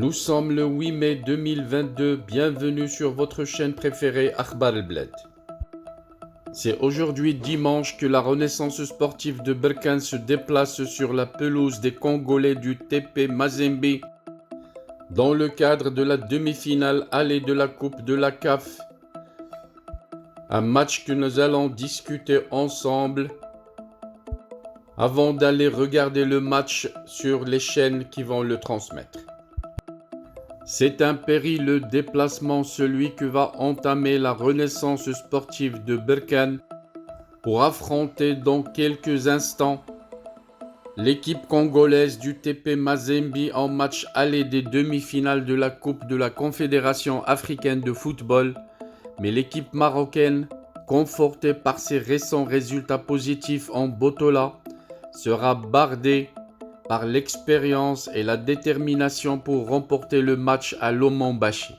Nous sommes le 8 mai 2022, bienvenue sur votre chaîne préférée Akhbar El Bled. C'est aujourd'hui dimanche que la Renaissance sportive de Berkane se déplace sur la pelouse des Congolais du TP Mazembe dans le cadre de la demi-finale allée de la Coupe de la CAF. Un match que nous allons discuter ensemble avant d'aller regarder le match sur les chaînes qui vont le transmettre. C'est un périlleux déplacement, celui que va entamer la Renaissance sportive de Berkane pour affronter dans quelques instants l'équipe congolaise du TP Mazembe en match aller des demi-finales de la Coupe de la Confédération africaine de football, mais l'équipe marocaine, confortée par ses récents résultats positifs en Botola, sera bardée par l'expérience et la détermination pour remporter le match à Lomambashi.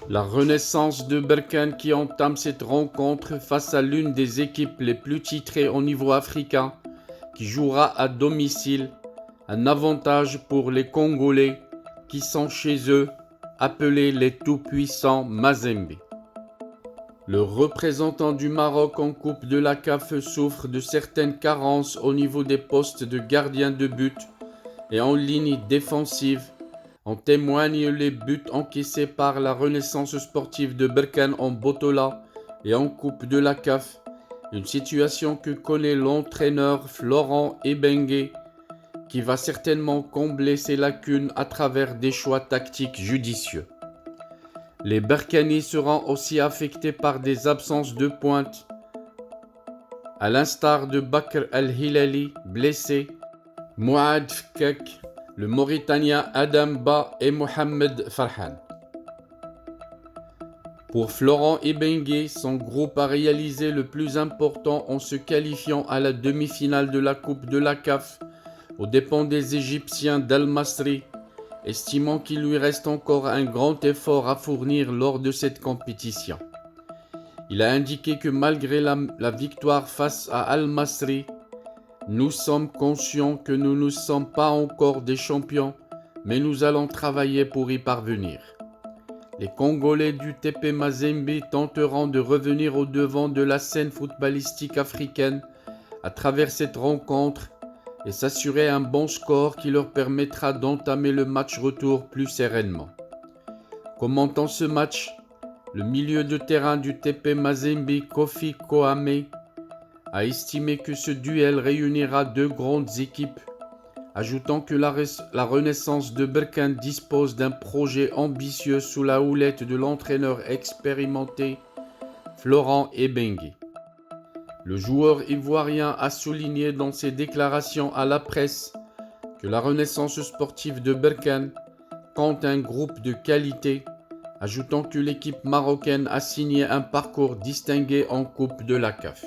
La Renaissance de Berkane qui entame cette rencontre face à l'une des équipes les plus titrées au niveau africain, qui jouera à domicile, un avantage pour les Congolais qui sont chez eux, appelés les tout-puissants Mazembe. Le représentant du Maroc en Coupe de la CAF souffre de certaines carences au niveau des postes de gardien de but et en ligne défensive. En témoignent les buts encaissés par la Renaissance sportive de Berkane en Botola et en Coupe de la CAF, une situation que connaît l'entraîneur Florent Ebengue, qui va certainement combler ses lacunes à travers des choix tactiques judicieux. Les Berkanais seront aussi affectés par des absences de pointe, à l'instar de Bakr El-Hilali, blessé, Mouad Fkek, le Mauritanien Adam Ba et Mohamed Farhan. Pour Florent Ebengue, son groupe a réalisé le plus important en se qualifiant à la demi-finale de la Coupe de la CAF, aux dépens des Égyptiens d'Al Masri, estimant qu'il lui reste encore un grand effort à fournir lors de cette compétition. Il a indiqué que malgré la victoire face à Al Masri, nous sommes conscients que nous ne sommes pas encore des champions, mais nous allons travailler pour y parvenir. Les Congolais du TP Mazembe tenteront de revenir au devant de la scène footballistique africaine à travers cette rencontre et s'assurer un bon score qui leur permettra d'entamer le match retour plus sereinement. Commentant ce match, le milieu de terrain du TP Mazembe, Kofi Koame, a estimé que ce duel réunira deux grandes équipes, ajoutant que la Renaissance de Berkane dispose d'un projet ambitieux sous la houlette de l'entraîneur expérimenté Florent Ebengue. Le joueur ivoirien a souligné dans ses déclarations à la presse que la Renaissance sportive de Berkane compte un groupe de qualité, ajoutant que l'équipe marocaine a signé un parcours distingué en Coupe de la CAF.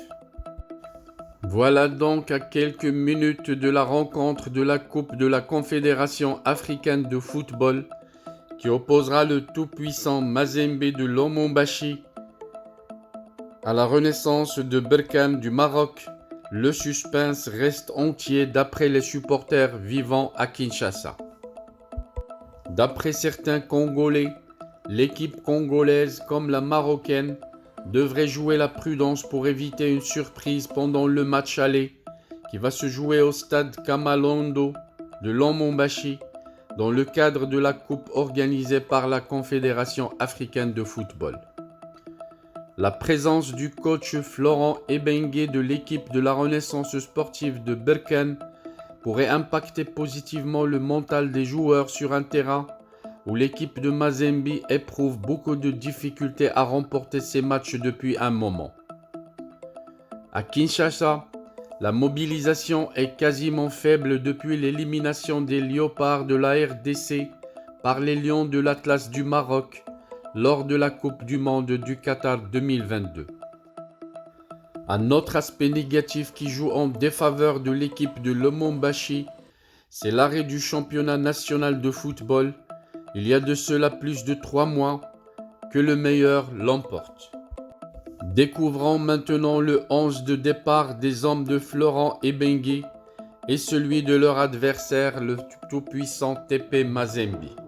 Voilà donc à quelques minutes de la rencontre de la Coupe de la Confédération africaine de football qui opposera le tout-puissant Mazembe de Lomambashi à la Renaissance de Berkane du Maroc. Le suspense reste entier d'après les supporters vivant à Kinshasa. D'après certains Congolais, l'équipe congolaise comme la marocaine devrait jouer la prudence pour éviter une surprise pendant le match aller qui va se jouer au stade Kamalondo de Lomambashi dans le cadre de la coupe organisée par la Confédération africaine de football. La présence du coach Florent Ebengue de l'équipe de la Renaissance sportive de Berkane pourrait impacter positivement le mental des joueurs sur un terrain où l'équipe de Mazembe éprouve beaucoup de difficultés à remporter ses matchs depuis un moment. À Kinshasa, la mobilisation est quasiment faible depuis l'élimination des Léopards de la RDC par les Lions de l'Atlas du Maroc lors de la Coupe du Monde du Qatar 2022. Un autre aspect négatif qui joue en défaveur de l'équipe de Lomambashi, c'est l'arrêt du championnat national de football, il y a de cela plus de 3 mois, que le meilleur l'emporte. Découvrons maintenant le 11 de départ des hommes de Florent Ebengue et celui de leur adversaire, le tout-puissant TP Mazembe.